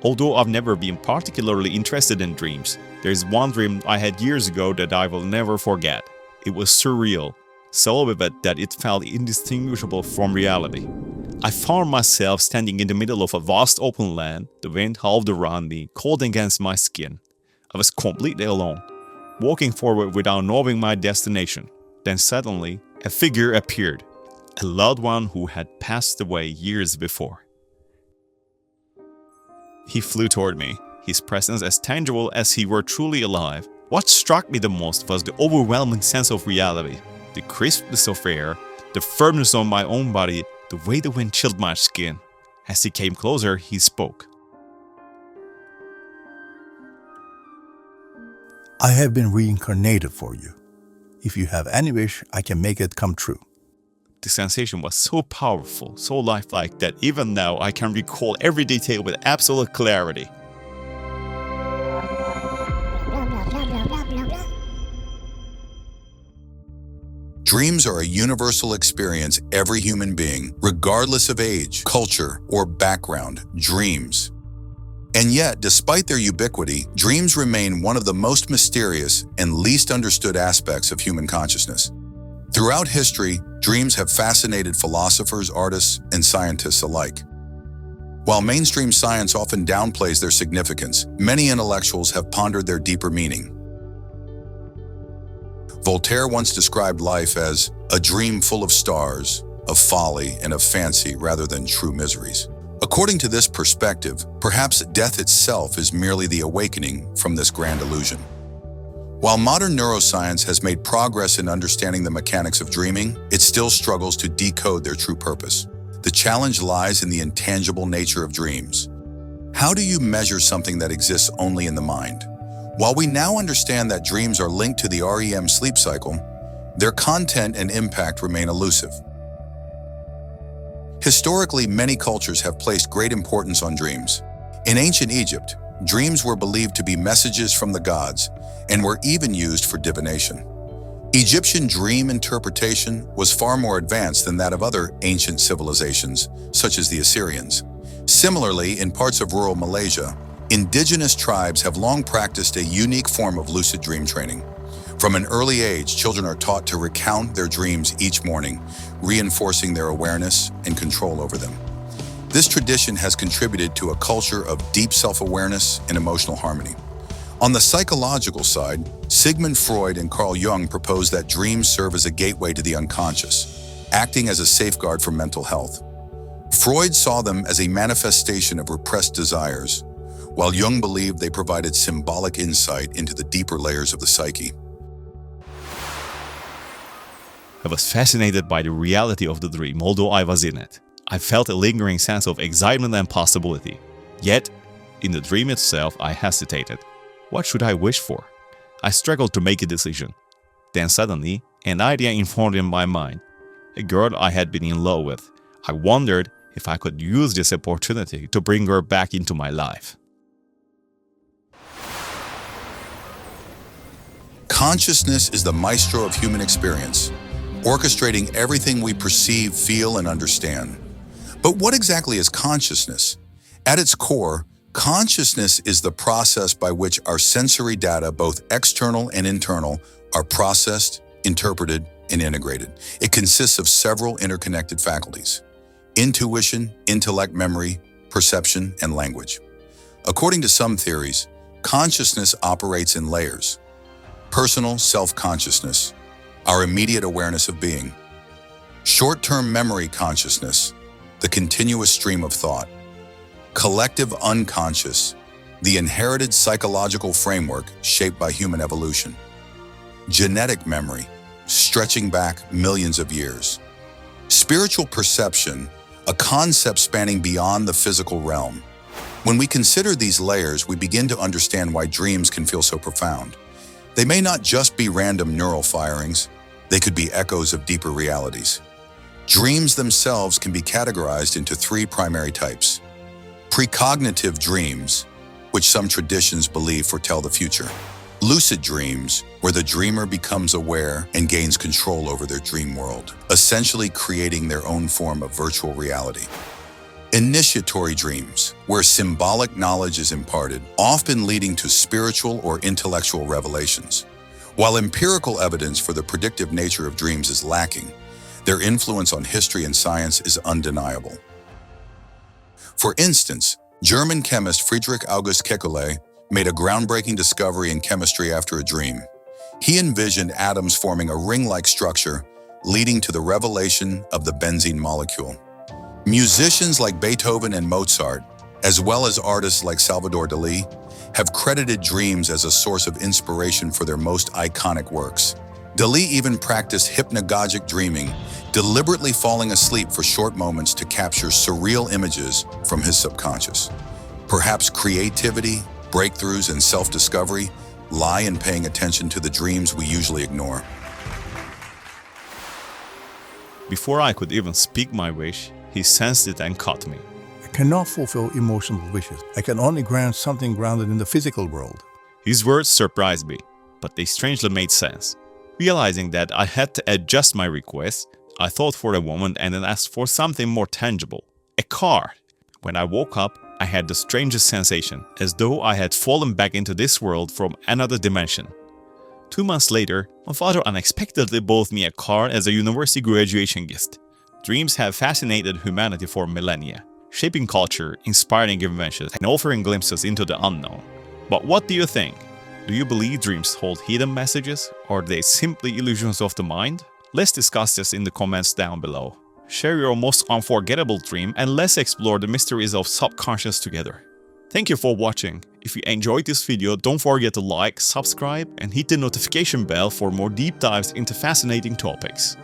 Although I've never been particularly interested in dreams, there's one dream I had years ago that I will never forget. It was surreal, so vivid that it felt indistinguishable from reality. I found myself standing in the middle of a vast open land, the wind howled around me, cold against my skin. I was completely alone, walking forward without knowing my destination. Then suddenly, a figure appeared, a loved one who had passed away years before. He flew toward me, his presence as tangible as he were truly alive. What struck me the most was the overwhelming sense of reality, the crispness of air, the firmness of my own body, the way the wind chilled my skin. As he came closer, he spoke. I have been reincarnated for you. If you have any wish, I can make it come true. The sensation was so powerful, so lifelike that even now I can recall every detail with absolute clarity. Dreams are a universal experience every human being, regardless of age, culture, or background, dreams. And yet, despite their ubiquity, dreams remain one of the most mysterious and least understood aspects of human consciousness. Throughout history, dreams have fascinated philosophers, artists, and scientists alike. While mainstream science often downplays their significance, many intellectuals have pondered their deeper meaning. Voltaire once described life as a dream full of stars, of folly, and of fancy rather than true miseries. According to this perspective, perhaps death itself is merely the awakening from this grand illusion. While modern neuroscience has made progress in understanding the mechanics of dreaming, it still struggles to decode their true purpose. The challenge lies in the intangible nature of dreams. How do you measure something that exists only in the mind? While we now understand that dreams are linked to the REM sleep cycle, their content and impact remain elusive. Historically, many cultures have placed great importance on dreams. In ancient Egypt, dreams were believed to be messages from the gods and were even used for divination. Egyptian dream interpretation was far more advanced than that of other ancient civilizations, such as the Assyrians. Similarly, in parts of rural Malaysia, indigenous tribes have long practiced a unique form of lucid dream training. From an early age, children are taught to recount their dreams each morning, reinforcing their awareness and control over them. This tradition has contributed to a culture of deep self-awareness and emotional harmony. On the psychological side, Sigmund Freud and Carl Jung proposed that dreams serve as a gateway to the unconscious, acting as a safeguard for mental health. Freud saw them as a manifestation of repressed desires, while Jung believed they provided symbolic insight into the deeper layers of the psyche. I was fascinated by the reality of the dream, although I was in it. I felt a lingering sense of excitement and possibility. Yet, in the dream itself, I hesitated. What should I wish for? I struggled to make a decision. Then suddenly, an idea informed in my mind. A girl I had been in love with. I wondered if I could use this opportunity to bring her back into my life. Consciousness is the maestro of human experience, orchestrating everything we perceive, feel, and understand. But what exactly is consciousness? At its core, consciousness is the process by which our sensory data, both external and internal, are processed, interpreted, and integrated. It consists of several interconnected faculties: intuition, intellect, memory, perception, and language. According to some theories, consciousness operates in layers: personal self-consciousness, our immediate awareness of being; short-term memory consciousness, the continuous stream of thought; collective unconscious, the inherited psychological framework shaped by human evolution; genetic memory, stretching back millions of years; spiritual perception, a concept spanning beyond the physical realm. When we consider these layers, we begin to understand why dreams can feel so profound. They may not just be random neural firings, they could be echoes of deeper realities. Dreams themselves can be categorized into three primary types: precognitive dreams, which some traditions believe foretell the future; lucid dreams, where the dreamer becomes aware and gains control over their dream world, essentially creating their own form of virtual reality; Initiatory dreams, where symbolic knowledge is imparted, often leading to spiritual or intellectual revelations. While empirical evidence for the predictive nature of dreams is lacking, their influence on history and science is undeniable. For instance, German chemist Friedrich August Kekulé made a groundbreaking discovery in chemistry after a dream. He envisioned atoms forming a ring-like structure, leading to the revelation of the benzene molecule. Musicians like Beethoven and Mozart, as well as artists like Salvador Dalí, have credited dreams as a source of inspiration for their most iconic works. Dalí even practiced hypnagogic dreaming, deliberately falling asleep for short moments to capture surreal images from his subconscious. Perhaps creativity, breakthroughs, and self-discovery lie in paying attention to the dreams we usually ignore. Before I could even speak my wish, he sensed it and caught me. I cannot fulfill emotional wishes. I can only grant something grounded in the physical world. His words surprised me, but they strangely made sense. Realizing that I had to adjust my request, I thought for a moment and then asked for something more tangible. A car. When I woke up, I had the strangest sensation, as though I had fallen back into this world from another dimension. 2 months later, my father unexpectedly bought me a car as a university graduation gift. Dreams have fascinated humanity for millennia, shaping culture, inspiring inventions, and offering glimpses into the unknown. But what do you think? Do you believe dreams hold hidden messages, or are they simply illusions of the mind? Let's discuss this in the comments down below. Share your most unforgettable dream and let's explore the mysteries of subconscious together. Thank you for watching. If you enjoyed this video, don't forget to like, subscribe, and hit the notification bell for more deep dives into fascinating topics.